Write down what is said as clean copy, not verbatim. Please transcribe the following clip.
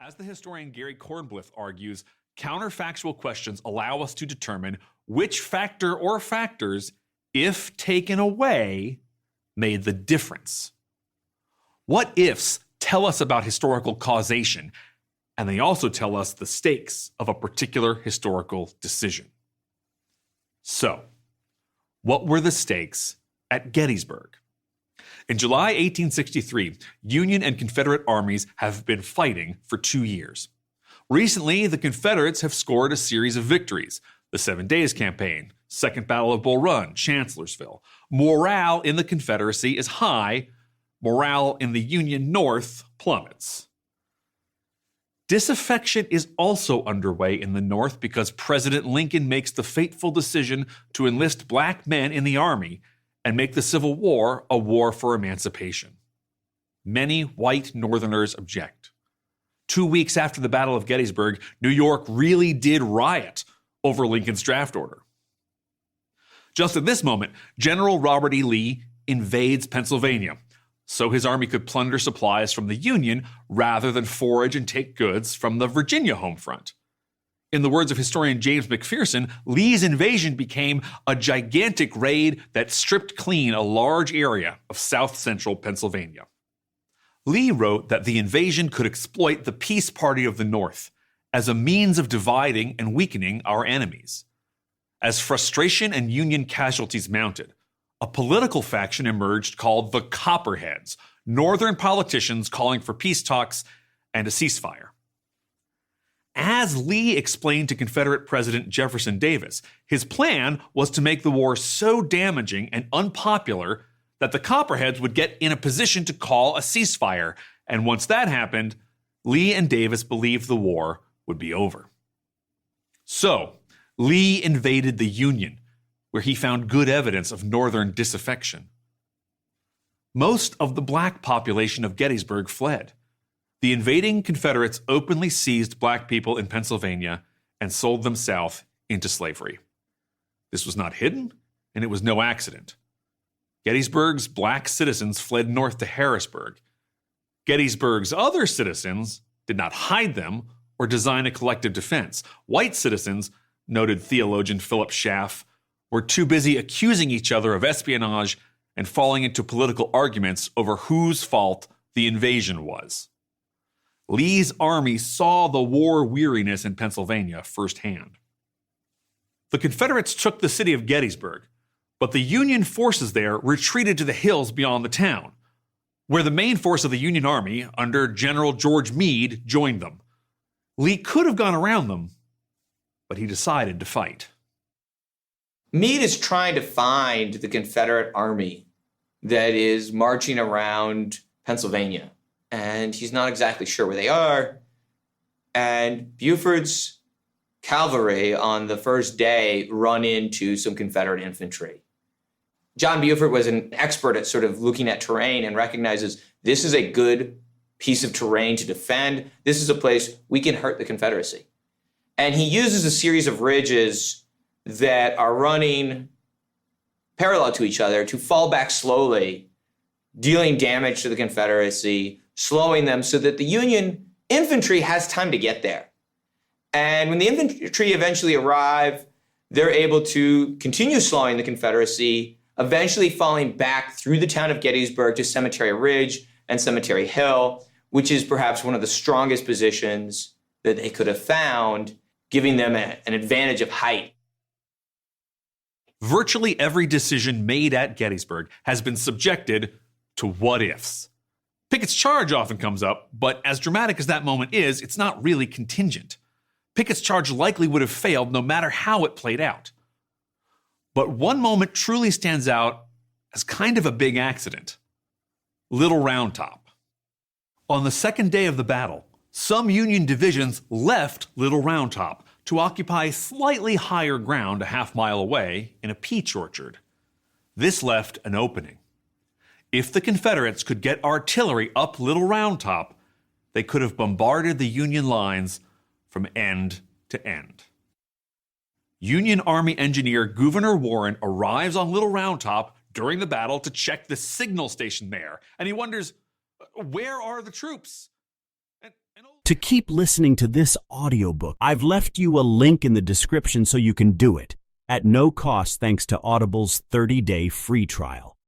As the historian Gary Kornblith argues, counterfactual questions allow us to determine which factor or factors, if taken away, made the difference. What-ifs tell us about historical causation, and they also tell us the stakes of a particular historical decision. So, what were the stakes at Gettysburg? In July 1863, Union and Confederate armies have been fighting for 2 years. Recently, the Confederates have scored a series of victories: the 7 Days Campaign, Second Battle of Bull Run, Chancellorsville. Morale in the Confederacy is high. Morale in the Union North plummets. Disaffection is also underway in the North because President Lincoln makes the fateful decision to enlist black men in the Army and make the Civil War a war for emancipation. Many white Northerners object. 2 weeks after the Battle of Gettysburg, New York really did riot over Lincoln's draft order. Just at this moment, General Robert E. Lee invades Pennsylvania, so his army could plunder supplies from the Union rather than forage and take goods from the Virginia home front. In the words of historian James McPherson, Lee's invasion became a gigantic raid that stripped clean a large area of south-central Pennsylvania. Lee wrote that the invasion could exploit the peace party of the North as a means of dividing and weakening our enemies. As frustration and Union casualties mounted, a political faction emerged called the Copperheads, Northern politicians calling for peace talks and a ceasefire. As Lee explained to Confederate President Jefferson Davis, his plan was to make the war so damaging and unpopular that the Copperheads would get in a position to call a ceasefire, and once that happened, Lee and Davis believed the war would be over. So, Lee invaded the Union, where he found good evidence of Northern disaffection. Most of the black population of Gettysburg fled. The invading Confederates openly seized black people in Pennsylvania and sold them south into slavery. This was not hidden, and it was no accident. Gettysburg's black citizens fled north to Harrisburg. Gettysburg's other citizens did not hide them or design a collective defense. White citizens, noted theologian Philip Schaff, were too busy accusing each other of espionage and falling into political arguments over whose fault the invasion was. Lee's army saw the war weariness in Pennsylvania firsthand. The Confederates took the city of Gettysburg, but the Union forces there retreated to the hills beyond the town, where the main force of the Union Army, under General George Meade, joined them. Lee could have gone around them, but he decided to fight. Meade is trying to find the Confederate army that is marching around Pennsylvania, and he's not exactly sure where they are. And Buford's cavalry on the first day run into some Confederate infantry. John Buford was an expert at sort of looking at terrain and recognizes this is a good piece of terrain to defend. This is a place we can hurt the Confederacy. And he uses a series of ridges that are running parallel to each other to fall back slowly, dealing damage to the Confederacy, slowing them so that the Union infantry has time to get there. And when the infantry eventually arrive, they're able to continue slowing the Confederacy, eventually falling back through the town of Gettysburg to Cemetery Ridge and Cemetery Hill, which is perhaps one of the strongest positions that they could have found, giving them an advantage of height. Virtually every decision made at Gettysburg has been subjected to what-ifs. Pickett's charge often comes up, but as dramatic as that moment is, it's not really contingent. Pickett's charge likely would have failed no matter how it played out. But one moment truly stands out as kind of a big accident. Little Round Top. On the second day of the battle, some Union divisions left Little Round Top to occupy slightly higher ground a half-mile away in a peach orchard. This left an opening. If the Confederates could get artillery up Little Round Top, they could have bombarded the Union lines from end to end. Union Army engineer Gouverneur Warren arrives on Little Round Top during the battle to check the signal station there, and he wonders, where are the troops? And To keep listening to this audiobook, I've left you a link in the description so you can do it, at no cost thanks to Audible's 30-day free trial.